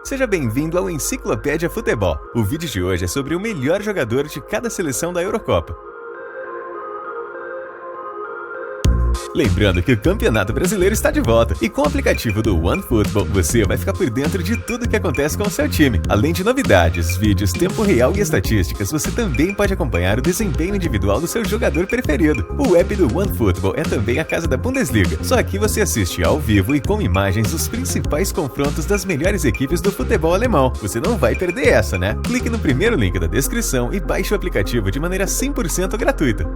Seja bem-vindo ao Enciclopédia Futebol. O vídeo de hoje é sobre o melhor jogador de cada seleção da Eurocopa. Lembrando que o Campeonato Brasileiro está de volta e com o aplicativo do OneFootball você vai ficar por dentro de tudo que acontece com o seu time. Além de novidades, vídeos, tempo real e estatísticas, você também pode acompanhar o desempenho individual do seu jogador preferido. O app do OneFootball é também a casa da Bundesliga, só aqui você assiste ao vivo e com imagens os principais confrontos das melhores equipes do futebol alemão. Você não vai perder essa, né? Clique no primeiro link da descrição e baixe o aplicativo de maneira 100% gratuita.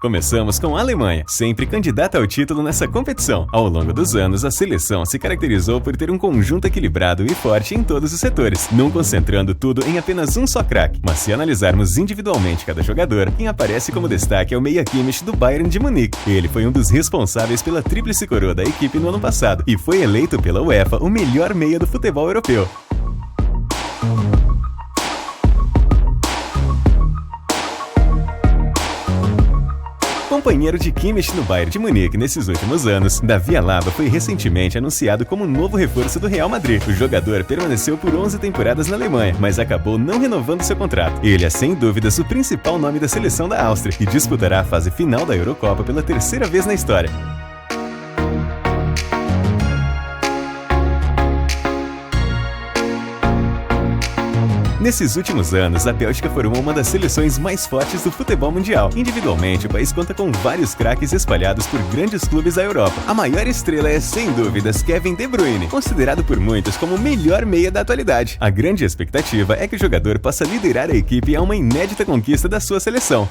Começamos com a Alemanha, sempre candidata ao título nessa competição. Ao longo dos anos, a seleção se caracterizou por ter um conjunto equilibrado e forte em todos os setores, não concentrando tudo em apenas um só craque. Mas se analisarmos individualmente cada jogador, quem aparece como destaque é o meia Kimmich do Bayern de Munique. Ele foi um dos responsáveis pela tríplice coroa da equipe no ano passado e foi eleito pela UEFA o melhor meia do futebol europeu. Companheiro de Kimmich no Bayern de Munique nesses últimos anos, Davi Alaba foi recentemente anunciado como novo reforço do Real Madrid. O jogador permaneceu por 11 temporadas na Alemanha, mas acabou não renovando seu contrato. Ele é sem dúvidas o principal nome da seleção da Áustria e disputará a fase final da Eurocopa pela terceira vez na história. Nesses últimos anos, a Bélgica formou uma das seleções mais fortes do futebol mundial. Individualmente, o país conta com vários craques espalhados por grandes clubes da Europa. A maior estrela é, sem dúvidas, Kevin De Bruyne, considerado por muitos como o melhor meia da atualidade. A grande expectativa é que o jogador possa liderar a equipe a uma inédita conquista da sua seleção.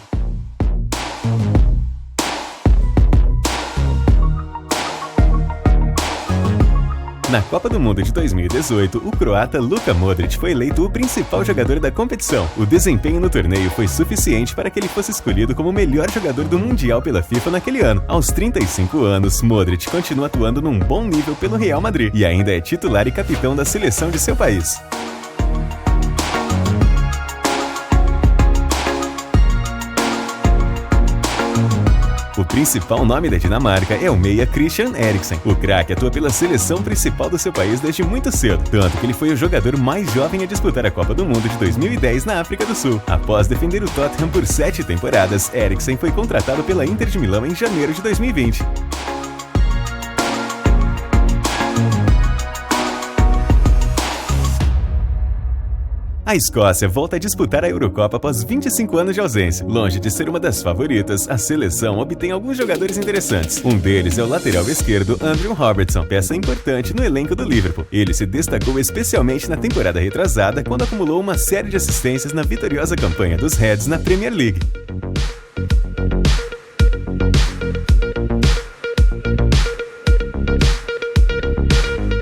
Na Copa do Mundo de 2018, o croata Luka Modric foi eleito o principal jogador da competição. O desempenho no torneio foi suficiente para que ele fosse escolhido como o melhor jogador do Mundial pela FIFA naquele ano. Aos 35 anos, Modric continua atuando num bom nível pelo Real Madrid e ainda é titular e capitão da seleção de seu país. O principal nome da Dinamarca é o meia Christian Eriksen. O craque atua pela seleção principal do seu país desde muito cedo, tanto que ele foi o jogador mais jovem a disputar a Copa do Mundo de 2010 na África do Sul. Após defender o Tottenham por 7 temporadas, Eriksen foi contratado pela Inter de Milão em janeiro de 2020. A Escócia volta a disputar a Eurocopa após 25 anos de ausência. Longe de ser uma das favoritas, a seleção obtém alguns jogadores interessantes. Um deles é o lateral esquerdo Andrew Robertson, peça importante no elenco do Liverpool. Ele se destacou especialmente na temporada retrasada, quando acumulou uma série de assistências na vitoriosa campanha dos Reds na Premier League.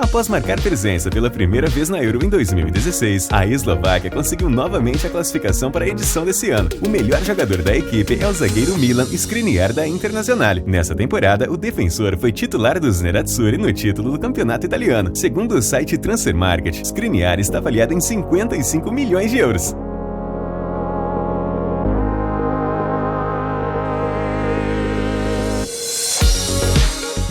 Após marcar presença pela primeira vez na Euro em 2016, a Eslováquia conseguiu novamente a classificação para a edição desse ano. O melhor jogador da equipe é o zagueiro Milan Skriniar da Internazionale. Nessa temporada, o defensor foi titular dos Nerazzurri no título do campeonato italiano. Segundo o site Transfermarkt, Skriniar está avaliado em 55 milhões de euros.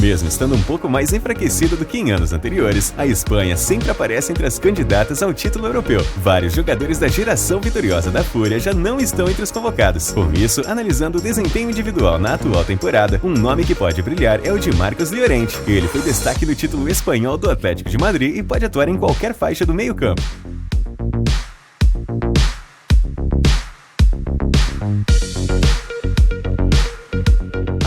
Mesmo estando um pouco mais enfraquecida do que em anos anteriores, a Espanha sempre aparece entre as candidatas ao título europeu. Vários jogadores da geração vitoriosa da Fúria já não estão entre os convocados. Com isso, analisando o desempenho individual na atual temporada, um nome que pode brilhar é o de Marcos Llorente. Ele foi destaque no título espanhol do Atlético de Madrid e pode atuar em qualquer faixa do meio-campo.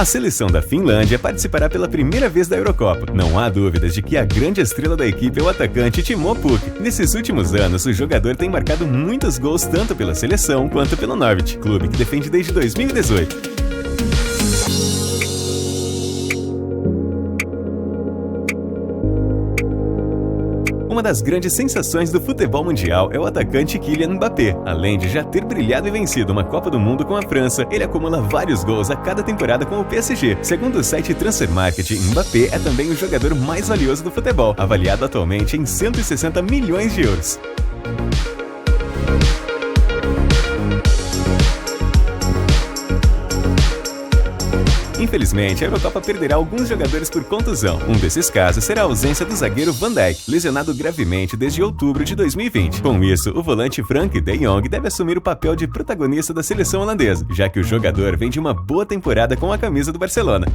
A seleção da Finlândia participará pela primeira vez da Eurocopa. Não há dúvidas de que a grande estrela da equipe é o atacante Timo Pukki. Nesses últimos anos, o jogador tem marcado muitos gols tanto pela seleção quanto pelo Norwich, clube que defende desde 2018. Uma das grandes sensações do futebol mundial é o atacante Kylian Mbappé. Além de já ter brilhado e vencido uma Copa do Mundo com a França, ele acumula vários gols a cada temporada com o PSG. Segundo o site Transfermarkt, Mbappé é também o jogador mais valioso do futebol, avaliado atualmente em 160 milhões de euros. Infelizmente, a Eurocopa perderá alguns jogadores por contusão. Um desses casos será a ausência do zagueiro Van Dijk, lesionado gravemente desde outubro de 2020. Com isso, o volante Frank de Jong deve assumir o papel de protagonista da seleção holandesa, já que o jogador vem de uma boa temporada com a camisa do Barcelona.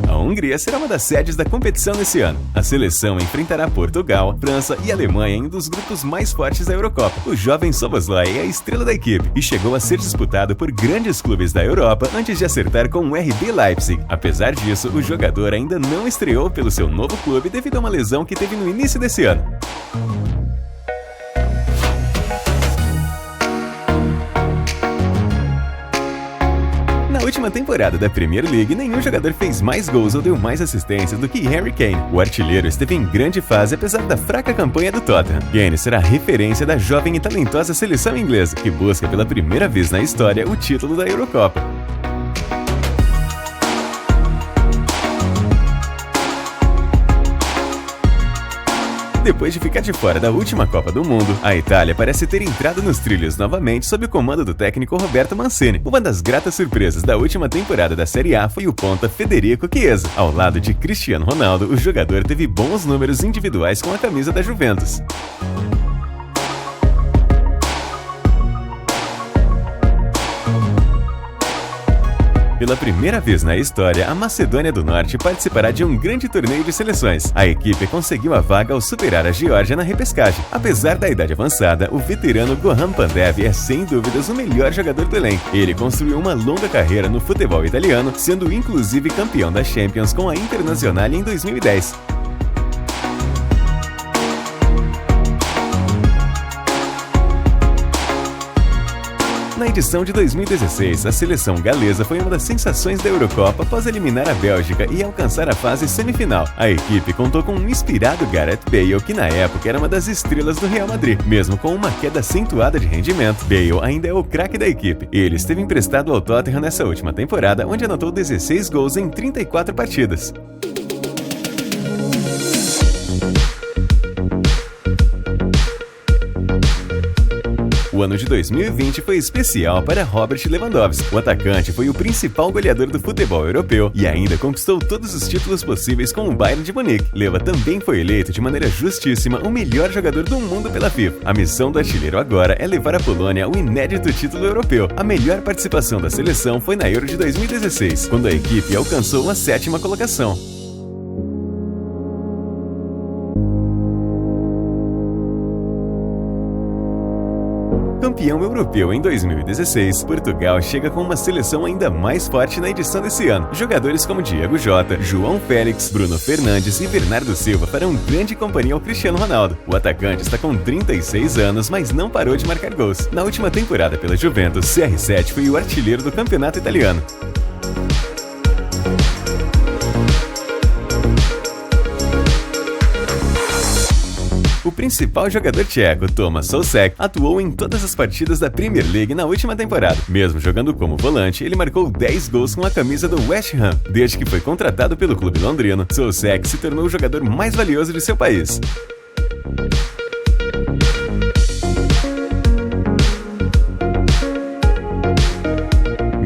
A Hungria será uma das sedes da competição nesse ano. A seleção enfrentará Portugal, França e Alemanha em um dos grupos mais fortes da Eurocopa. O jovem Szoboszlai é a estrela da equipe e chegou a ser disputado por grandes clubes da Europa antes de acertar com o RB Leipzig. Apesar disso, o jogador ainda não estreou pelo seu novo clube devido a uma lesão que teve no início desse ano. Na última temporada da Premier League, nenhum jogador fez mais gols ou deu mais assistências do que Harry Kane. O artilheiro esteve em grande fase apesar da fraca campanha do Tottenham. Kane será a referência da jovem e talentosa seleção inglesa, que busca pela primeira vez na história o título da Eurocopa. Depois de ficar de fora da última Copa do Mundo, a Itália parece ter entrado nos trilhos novamente sob o comando do técnico Roberto Mancini. Uma das gratas surpresas da última temporada da Série A foi o ponta Federico Chiesa. Ao lado de Cristiano Ronaldo, o jogador teve bons números individuais com a camisa da Juventus. Pela primeira vez na história, a Macedônia do Norte participará de um grande torneio de seleções. A equipe conseguiu a vaga ao superar a Geórgia na repescagem. Apesar da idade avançada, o veterano Goran Pandev é sem dúvidas o melhor jogador do elenco. Ele construiu uma longa carreira no futebol italiano, sendo inclusive campeão da Champions com a Internazionale em 2010. Na edição de 2016, a seleção galesa foi uma das sensações da Eurocopa após eliminar a Bélgica e alcançar a fase semifinal. A equipe contou com um inspirado Gareth Bale, que na época era uma das estrelas do Real Madrid. Mesmo com uma queda acentuada de rendimento, Bale ainda é o craque da equipe. Ele esteve emprestado ao Tottenham nessa última temporada, onde anotou 16 gols em 34 partidas. O ano de 2020 foi especial para Robert Lewandowski. O atacante foi o principal goleador do futebol europeu e ainda conquistou todos os títulos possíveis com o Bayern de Munique. Lewa também foi eleito de maneira justíssima o melhor jogador do mundo pela FIFA. A missão do artilheiro agora é levar à Polônia o inédito título europeu. A melhor participação da seleção foi na Euro de 2016, quando a equipe alcançou a 7ª colocação. Campeão europeu em 2016, Portugal chega com uma seleção ainda mais forte na edição desse ano. Jogadores como Diego Jota, João Félix, Bruno Fernandes e Bernardo Silva farão grande companhia ao Cristiano Ronaldo. O atacante está com 36 anos, mas não parou de marcar gols. Na última temporada pela Juventus, CR7 foi o artilheiro do campeonato italiano. O principal jogador tcheco, Tomáš Souček, atuou em todas as partidas da Premier League na última temporada. Mesmo jogando como volante, ele marcou 10 gols com a camisa do West Ham. Desde que foi contratado pelo clube londrino, Souček se tornou o jogador mais valioso de seu país.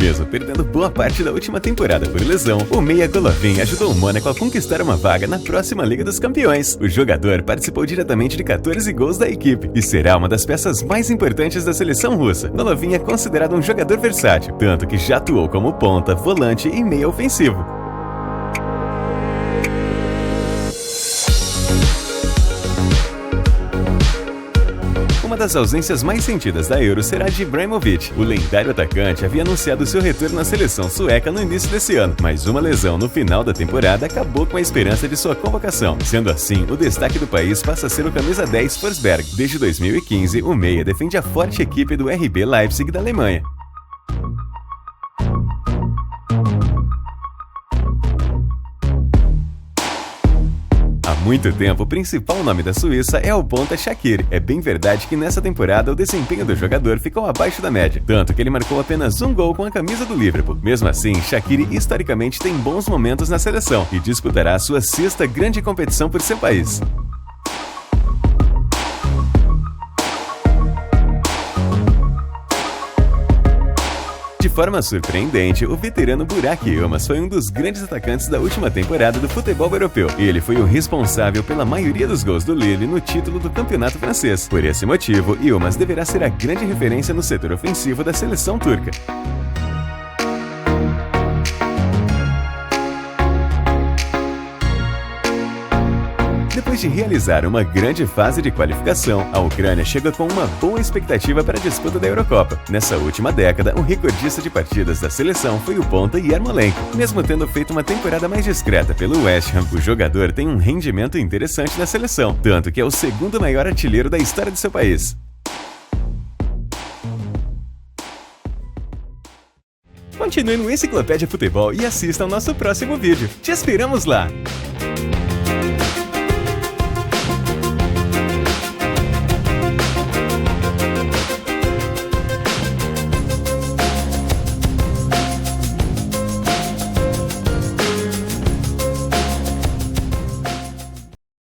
Mesmo perdendo boa parte da última temporada por lesão, o meia Golovin ajudou o Mônaco a conquistar uma vaga na próxima Liga dos Campeões. O jogador participou diretamente de 14 gols da equipe e será uma das peças mais importantes da seleção russa. Golovin é considerado um jogador versátil, tanto que já atuou como ponta, volante e meia ofensivo. Uma das ausências mais sentidas da Euro será a de Ibrahimovic. O lendário atacante havia anunciado seu retorno à seleção sueca no início desse ano, mas uma lesão no final da temporada acabou com a esperança de sua convocação. Sendo assim, o destaque do país passa a ser o camisa 10 Forsberg. Desde 2015, o meia defende a forte equipe do RB Leipzig da Alemanha. Há muito tempo, o principal nome da Suíça é o ponta Shaqiri. É bem verdade que nessa temporada o desempenho do jogador ficou abaixo da média, tanto que ele marcou apenas um gol com a camisa do Liverpool. Mesmo assim, Shaqiri historicamente tem bons momentos na seleção e disputará a sua 6ª grande competição por seu país. forma surpreendente, o veterano Burak Yilmaz foi um dos grandes atacantes da última temporada do futebol europeu. Ele foi o responsável pela maioria dos gols do Lille no título do campeonato francês. Por esse motivo, Yilmaz deverá ser a grande referência no setor ofensivo da seleção turca. Depois de realizar uma grande fase de qualificação, a Ucrânia chega com uma boa expectativa para a disputa da Eurocopa. Nessa última década, o recordista de partidas da seleção foi o ponta Yarmolenko. Mesmo tendo feito uma temporada mais discreta pelo West Ham, o jogador tem um rendimento interessante na seleção, tanto que é o segundo maior artilheiro da história de seu país. Continue no Enciclopédia Futebol e assista ao nosso próximo vídeo. Te esperamos lá!